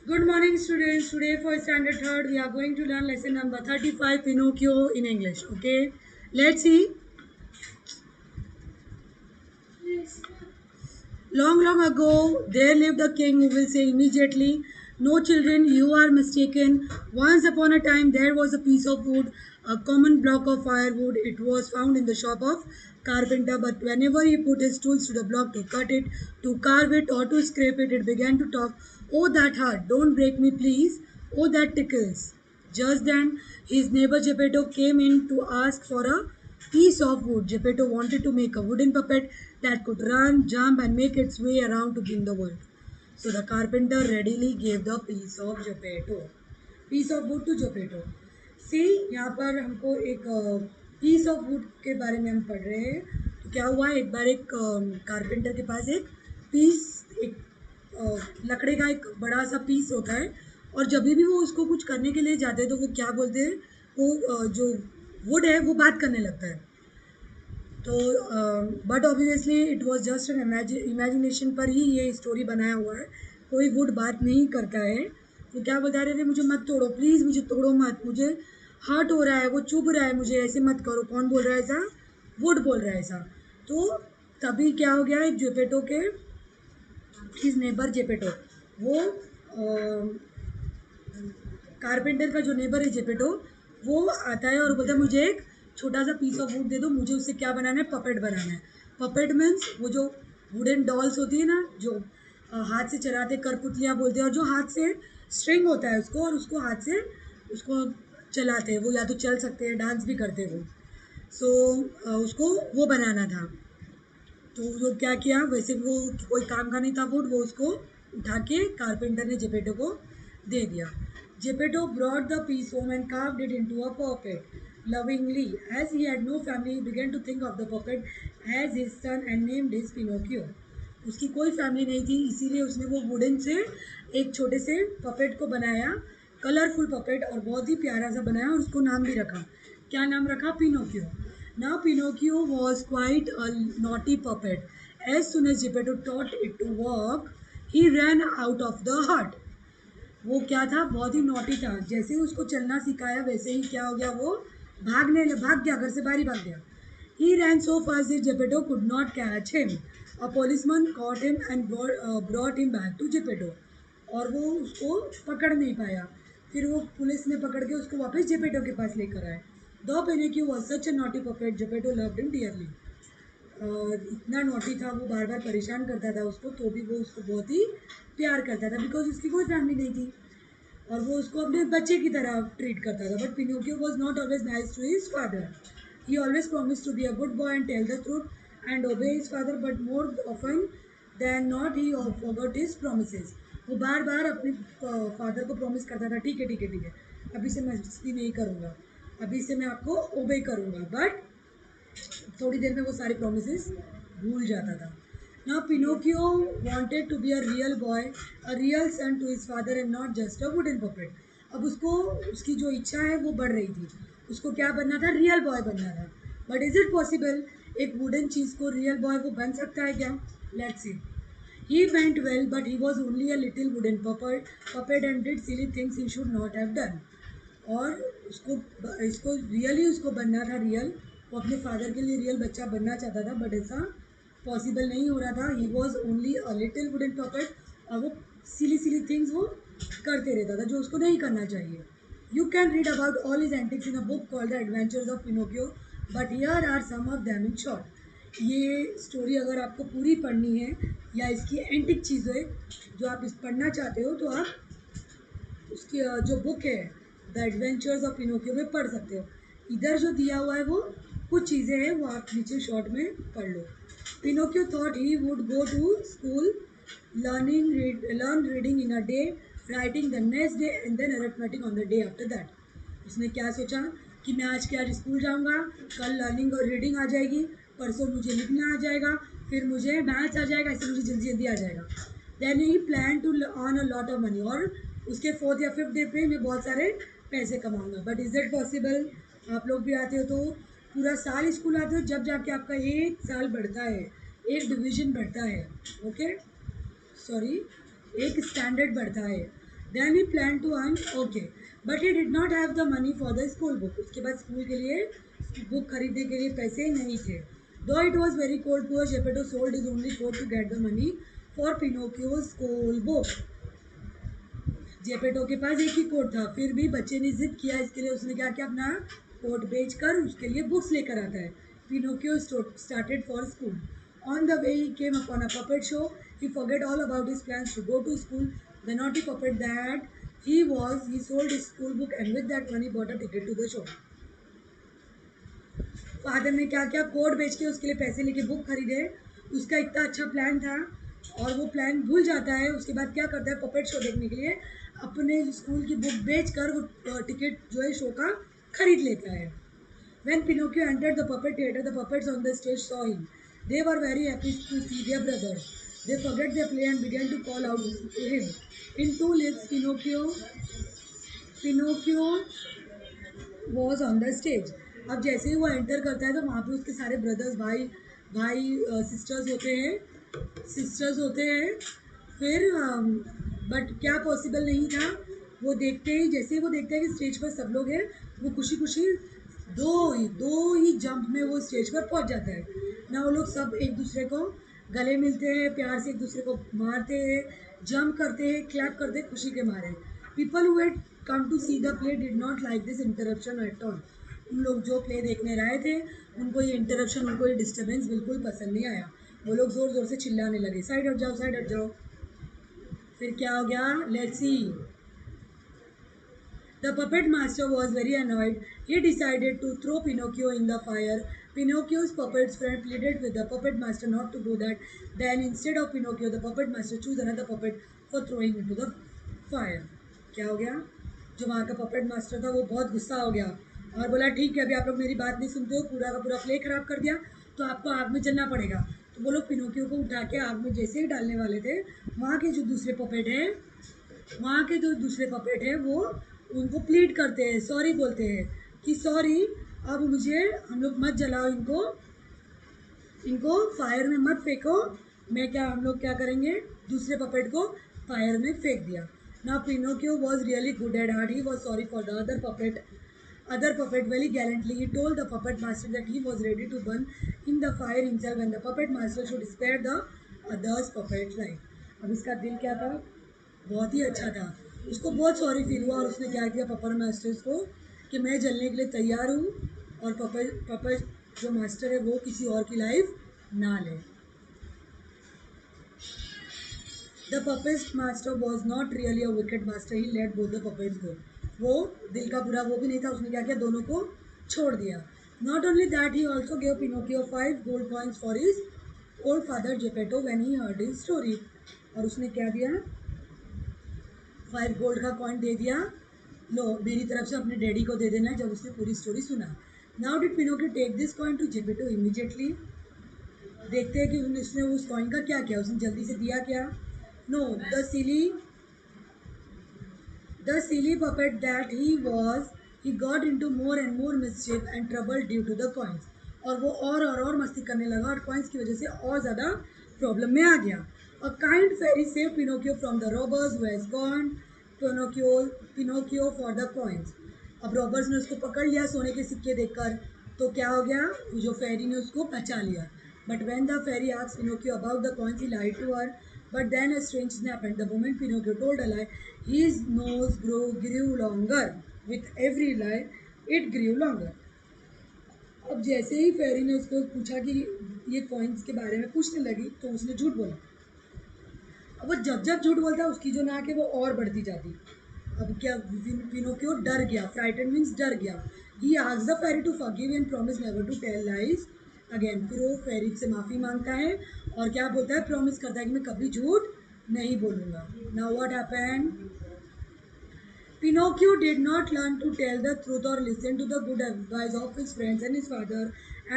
Good morning, students. Today, for standard third, we are going to learn lesson number 35, Pinocchio in English. Okay, let's see. Long, long ago, there lived a king who will say immediately, "No, children, you are mistaken. Once upon a time, there was a piece of wood, a common block of firewood. It was found in the shop of carpenter, but whenever he put his tools to the block to cut it, to carve it, or to scrape it, it began to talk. Oh, that hurt! Don't break me, please. Oh, that tickles." Just then, his neighbor Geppetto came in to ask for a piece of wood. Geppetto wanted to make a wooden puppet that could run, jump, and make its way around to king the world. So the carpenter readily gave the piece of Geppetto. Piece of wood to Geppetto. सी यहाँ पर हमको एक piece of would के बारे में हम पढ़ रहे हैं. तो क्या हुआ, एक बार एक कारपेंटर के पास एक पीस, एक लकड़े का एक बड़ा सा पीस होता है. और जब भी वो उसको कुछ करने के लिए जाते हैं तो वो क्या बोलते हैं, वो जो वुड है वो बात करने लगता है. तो but obviously it was just an imagination पर ही ये स्टोरी बनाया हुआ है. कोई वुड बात नहीं करता है. वो क्या बता रहे थे, मुझे मत तोड़ो प्लीज़, मुझे तोड़ो मत, मुझे हर्ट हो रहा है, वो चुभ रहा है, मुझे ऐसे मत करो. कौन बोल रहा है ऐसा? वुड बोल रहा है ऐसा. तो तभी क्या हो गया, एक जेपेटो के, हिज नेबर जेपेटो, वो कारपेंटर का जो नेबर है जेपेटो, वो आता है और बोलता है मुझे एक छोटा सा पीस ऑफ वुड दे दो, मुझे उससे क्या बनाना है, पपेट बनाना है. पपेट मीन्स वो जो वुडन डॉल्स होती है ना, जो हाथ से चलाते, करपुतलियाँ बोलते हैं, और जो हाथ से स्ट्रिंग होता है उसको, और उसको हाथ से उसको चलाते हैं. वो या तो चल सकते हैं, डांस भी करते हैं वो. सो उसको वो बनाना था. तो वो क्या किया, वैसे वो कोई काम का नहीं था वुड, वो उसको उठा के कारपेंटर ने जेपेटो को दे दिया. Geppetto brought the piece home and carved it into a puppet lovingly. As he had no family, he began to think of the puppet as his son and named his Pinocchio. उसकी कोई family नहीं थी, इसीलिए उसने वो wooden से एक छोटे से पपेट को बनाया, कलरफुल पपेट, और बहुत ही प्यारा सा बनाया, और उसको नाम भी रखा. क्या नाम रखा? Pinocchio. Now Pinocchio was quite a naughty puppet. As soon as Geppetto taught it to walk, he ran out of the hut. वो क्या था, बहुत ही नॉटी था. जैसे ही उसको चलना सिखाया वैसे ही क्या हो गया, वो भाग गया, घर से बाहर ही भाग गया. He ran so fast that Geppetto could not catch him. A policeman caught him and brought him back to Geppetto. और वो उसको पकड़ नहीं पाया. फिर वो पुलिस ने पकड़ के उसको वापस जेपेटो के पास लेकर आए. Though Pinocchio was such a naughty puppet, Geppetto loved him dearly. इतना नोटी था, वो बार बार परेशान करता था उसको, तो भी वो उसको बहुत ही प्यार करता था, बिकॉज उसकी कोई फैमिली नहीं थी, और वो उसको अपने बच्चे की तरह ट्रीट करता था. But Pinocchio was not always nice to his father. He always promise to be a good boy and tell the truth and obey his father, but more often than not he forgot his promises. वो बार बार अपने father को promise करता था, ठीक है ठीक है ठीक है, अभी से मैं मस्ती नहीं करूँगा, अभी से मैं आपको ओबे करूँगा. बट थोड़ी देर में वो सारे प्रोमिस भूल जाता था. Now Pinocchio wanted to be a real boy, a real son to his father and not just a wooden puppet. अब उसको उसकी जो इच्छा है वो बढ़ रही थी. उसको क्या बनना था? रियल बॉय बनना था. But is it possible? एक वुडन चीज़ को रियल बॉय वो बन सकता है क्या? Let's see. He meant well, but he was only a little wooden puppet and did silly things he should not have done. और उसको इसको रियली उसको बनना था रियल. वो अपने फादर के लिए रियल बच्चा बनना चाहता था, बट ऐसा पॉसिबल नहीं हो रहा था. He was only a little wooden puppet, और वो सिली सिली थिंग्स वो करते रहता था जो उसको नहीं करना चाहिए. You can read about all his antics in a book called the adventures of Pinocchio, but here are some of them in short. ये स्टोरी अगर आपको पूरी पढ़नी है, या इसकी एंटिक चीज़ें जो आप इस पढ़ना चाहते हो, तो आप उसकी जो बुक है द एडवेंचर्स ऑफ पिनोकियो में पढ़ सकते हो. इधर जो दिया हुआ है वो कुछ चीज़ें हैं, वो आप नीचे शॉर्ट में पढ़ लो. Pinocchio thought he would go to school, learn reading in a day, writing the next day and then arithmetic on the day after that. उसने क्या सोचा कि मैं आज के आज स्कूल जाऊंगा, कल लर्निंग और रीडिंग आ जाएगी, परसों मुझे लिखना आ जाएगा, फिर मुझे मैथ्स आ जाएगा, ऐसे मुझे जल्दी जल्दी आ जाएगा. Then he plan to earn a lot of money, और उसके फोर्थ या फिफ्थ डे पे मैं बहुत सारे पैसे कमाऊंगा. But is that possible? आप लोग भी आते हो तो पूरा साल स्कूल आते हो, जब जाके आपका एक साल बढ़ता है, एक डिवीज़न बढ़ता है, ओके, सॉरी, एक स्टैंडर्ड बढ़ता है. Then he plan to earn okay, but he did not have the money for the school book. उसके बाद स्कूल के लिए बुक खरीदने के लिए पैसे नहीं थे। Though it was very cold, poor Geppetto sold his only coat to get the money for Pinocchio school book. Geppetto के पास एक ही कोट था, फिर भी बच्चे ने जिद किया, इसके लिए उसने क्या किया, अपना कोट बेचकर उसके लिए बुक्स लेकर आता है। Pinocchio started for school. On the way he came upon a puppet show. He forget all about his plans to go to school. The naughty puppet that he sold his school book and with that money bought a ticket to the show. Father ने क्या किया, coat बेच के उसके लिए पैसे लेके book खरीदे। उसका इतना अच्छा प्लान था और वो प्लान भूल जाता है। उसके बाद क्या करता है, पपेट शो देखने के लिए अपने स्कूल की बुक बेच कर वो टिकट जो है शो का खरीद लेता है। When Pinocchio entered the puppet theater, the puppets on the stage saw him. They were very happy to see their brother. They forget their play and began to call out to him. In two leaps, Pinocchio was on the stage. अब जैसे ही वो enter करता है तो वहाँ पे उसके सारे ब्रदर्स, भाई भाई सिस्टर्स होते हैं। फिर बट क्या पॉसिबल नहीं था, वो देखते ही, जैसे ही वो देखता है कि स्टेज पर सब लोग हैं, वो खुशी खुशी दो ही जंप में वो स्टेज पर पहुंच जाता है ना। वो लोग सब एक दूसरे को गले मिलते हैं, प्यार से एक दूसरे को मारते हैं, जंप करते हैं, क्लैप करते हैं खुशी के मारे। People who had come to see the play did not like this interruption at all. उन लोग जो प्ले देखने आए थे, उनको ये इंटरप्शन, उनको ये डिस्टर्बेंस बिल्कुल पसंद नहीं आया। वो लोग ज़ोर ज़ोर से चिल्लाने लगे, साइड हट जाओ, साइड हट जाओ। फिर क्या हो गया, let's see. The puppet master was very annoyed. He decided to throw Pinocchio in the fire. Pinocchio's puppet's friend pleaded with the puppet master not to do that. Then, instead of Pinocchio, the puppet master chose another puppet for throwing into the fire. क्या हो गया, जो वहाँ का puppet master था वो बहुत गुस्सा हो गया और बोला, ठीक है, अभी आप लोग मेरी बात नहीं सुनते हो, पूरा का पूरा प्ले खराब कर दिया, तो आपको आग में जलना पड़ेगा। तो वो लोग पिनोकियो को उठा के आग में जैसे ही डालने वाले थे, वहाँ के जो दूसरे पपेट हैं, वो उनको प्लीड करते हैं, सॉरी बोलते हैं कि सॉरी, अब मुझे, हम लोग मत जलाओ, इनको इनको फायर में मत फेंको। हम लोग क्या करेंगे, दूसरे पपेट को फायर में फेंक दिया। Now Pinocchio was really good at heart. He was sorry for the other puppet very gallantly. He told the puppet master that he was ready to burn in the fire himself and the puppet master should spare the others puppet life. अब इसका दिल क्या था, बहुत ही अच्छा था। उसको बहुत सॉरी फील हुआ और उसने क्या किया पपेट मास्टर्स को, कि मैं जलने के लिए तैयार हूँ और पपेट जो मास्टर है वो किसी और की लाइफ ना ले। The puppet master was not really a wicked master. He let both the puppets go. वो दिल का बुरा वो भी नहीं था, उसने क्या किया, दोनों को छोड़ दिया। Not only that, he also gave Pinocchio 5 gold coins for his old father Geppetto when he heard his story. और उसने क्या दिया, 5 गोल्ड का कॉइन दे दिया, लो मेरी तरफ से अपने डैडी को दे देना जब उसने पूरी स्टोरी सुना। Now did Pinocchio take this coin to Geppetto immediately. देखते हैं कि उसने उस कॉइन का क्या किया, उसने जल्दी से दिया क्या। No, the silly puppet that he was, he got into more and more mischief and trouble due to the coins. और वो और मस्ती करने लगा और कॉइन्स की वजह से और ज़्यादा प्रॉब्लम में आ गया। A kind fairy saved Pinocchio from the robbers who has gone Pinocchio for the coins. अब रॉबर्स ने उसको पकड़ लिया सोने के सिक्के देखकर, तो क्या हो गया, जो फेरी ने उसको बचा लिया। But when the fairy asked Pinocchio about the coins, he lied to her. But then a strange thing happened. The moment Pinocchio told a lie, his nose grew longer. With every lie, it grew longer. अब जैसे ही फेरी ने उसको पूछा कि ये coins के बारे में पूछने लगी, तो उसने झूठ बोला। अब वो जब जब झूठ बोलता है, उसकी जो नाक है वो और बढ़ती जाती। अब क्या, पिनोकियो डर गया, फ्राइटन मीन्स डर गया। He asked the fairy to forgive and promise never to tell lies again. फिर वो फेरी से माफ़ी मांगता है और क्या बोलता है, प्रॉमिस करता है कि मैं कभी झूठ नहीं बोलूँगा। Now what happened, Pinocchio did not learn to tell the truth or listen to the good advice of his friends and his father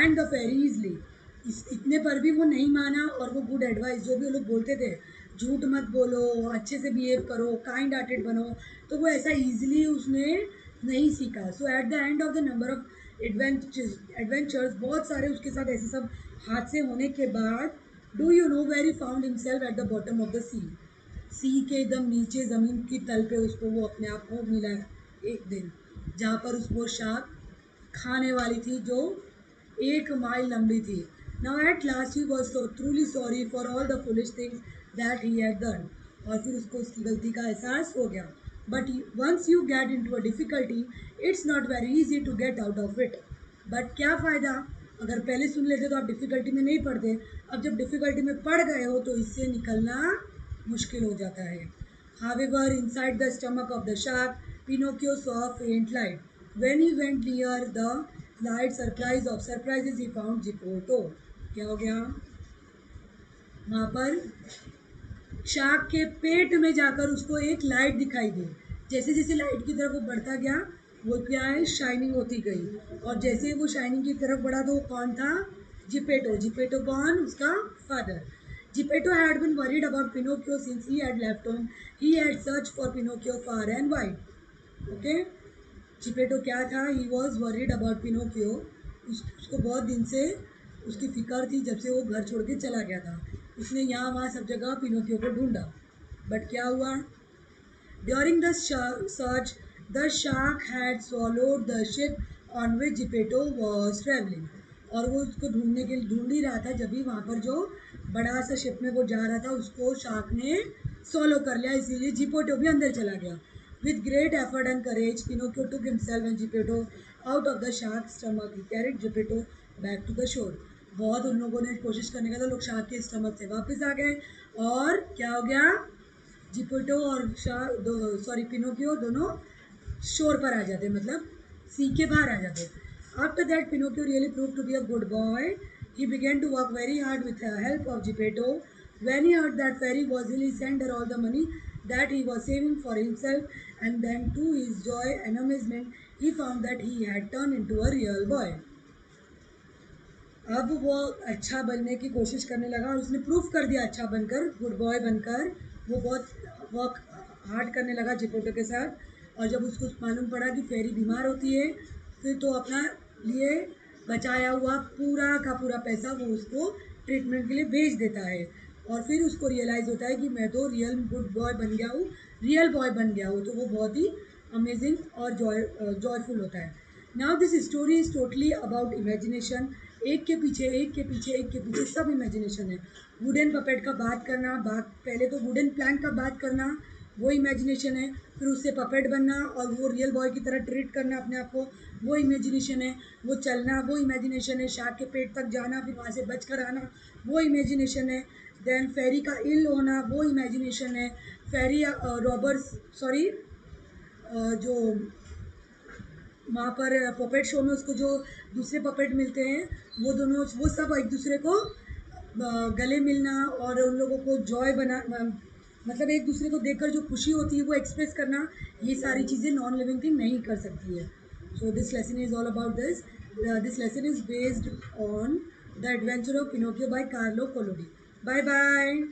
and the fairy easily. इतने पर भी वो नहीं माना और वो गुड एडवाइस जो भी वो लोग बोलते थे, झूठ मत बोलो, अच्छे से बिहेव करो, काइंड हार्टेड बनो, तो वो ऐसा ईजिली उसने नहीं सीखा। So at the end of the number of adventures, बहुत सारे उसके साथ ऐसे सब हादसे होने के बाद, do you know where he found himself at the bottom of the sea. Sea के एकदम नीचे ज़मीन की तल पे उसको वो अपने आप को मिला एक दिन, जहाँ पर उसको शार्क खाने वाली थी, जो 1 माइल लंबी थी। Now at last he was so truly sorry for all the foolish things that he had done. और फिर उसको उसकी गलती का एहसास हो गया। But once you get into a difficulty, it's not very easy to get out of it. But क्या फ़ायदा, अगर पहले सुन लेते तो आप डिफ़िकल्टी में नहीं पड़ते। अब जब डिफ़िकल्टी में पड़ गए हो तो इससे निकलना मुश्किल हो जाता है। However, inside the stomach of the shark, Pinocchio saw a faint light. When he went near the light, surprises he found Geppetto. क्या हो गया? वहाँ पर शार्क के पेट में जाकर उसको एक लाइट दिखाई दी। जैसे जैसे लाइट की तरफ वो बढ़ता गया, वो क्या है, शाइनिंग होती गई। और जैसे ही वो शाइनिंग की तरफ बढ़ा तो वो कौन था? जिपेटो। जिपेटो कौन? उसका father. Geppetto had been worried about Pinocchio since he had left home. He had search for Pinocchio far and wide. Okay, Geppetto क्या था? He was worried about Pinocchio. उसको बहुत दिन से उसकी फिक्र थी, जब से वो घर छोड़ के चला गया था। उसने यहाँ वहाँ सब जगह पिनोकियो को ढूंढा। बट क्या हुआ? During the search, the shark had swallowed the ship on which Geppetto was travelling. और वो उसको ढूंढ ही रहा था, जब भी वहाँ पर जो बड़ा सा शिप में वो जा रहा था, उसको शार्क ने सॉलो कर लिया, इसीलिए जिपेटो भी अंदर चला गया। With great effort and courage, Pinocchio took himself and Geppetto out of the shark stomach. He carried Geppetto back to the shore. बहुत उन लोगों ने कोशिश करने का था, लोग शार्क के स्टमक से वापस आ गए। और क्या हो गया? जिपेटो और पिनोकियो दोनों शोर पर आ जाते, मतलब सी के बाहर आ जाते। After that Pinocchio really prove to be a good boy. He began to work very hard with the help of Geppetto. When he heard that Fairy was ill, he sent her all the money that he was saving for himself, and then, to his joy and amazement, he found that he had turned into a real boy. अब वो अच्छा बनने की कोशिश करने लगा और उसने प्रूफ कर दिया अच्छा बनकर, गुड बॉय बनकर। वो बहुत वर्क हार्ड करने लगा जिपेटो के साथ। और जब उसको मालूम पड़ा कि फेरी बीमार होती है, फिर तो अपना लिए बचाया हुआ पूरा का पूरा पैसा वो उसको ट्रीटमेंट के लिए भेज देता है। और फिर उसको रियलाइज़ होता है कि मैं तो रियल गुड बॉय बन गया हूँ, रियल बॉय बन गया हूँ। तो वो बहुत ही अमेजिंग और जॉयफुल होता है। Now this story is totally about imagination. एक के पीछे एक के पीछे एक के पीछे सब इमेजिनेशन है। वुडन पपेट का बात करना, बात पहले तो वुडन प्लैंक का बात करना, वो इमेजिनेशन है। फिर उससे पपेट बनना और वो रियल बॉय की तरह ट्रीट करना अपने आप को, वो इमेजिनेशन है। वो चलना, वो इमेजिनेशन है। शार्क के पेट तक जाना, फिर वहाँ से बच कर आना, वो इमेजिनेशन है। देन फेरी का इल होना, वो इमेजिनेशन है। फेरी रॉबर्स सॉरी जो वहाँ पर पपेट शो में उसको जो दूसरे पपेट मिलते हैं, वो दोनों वो सब एक दूसरे को गले मिलना और उन लोगों को जॉय बना, मतलब एक दूसरे को देखकर जो खुशी होती है वो एक्सप्रेस करना, ये सारी चीज़ें नॉन लिविंग थिंग नहीं कर सकती है। So this lesson is all about this. This lesson is based on the adventure of Pinocchio by Carlo Collodi. Bye bye.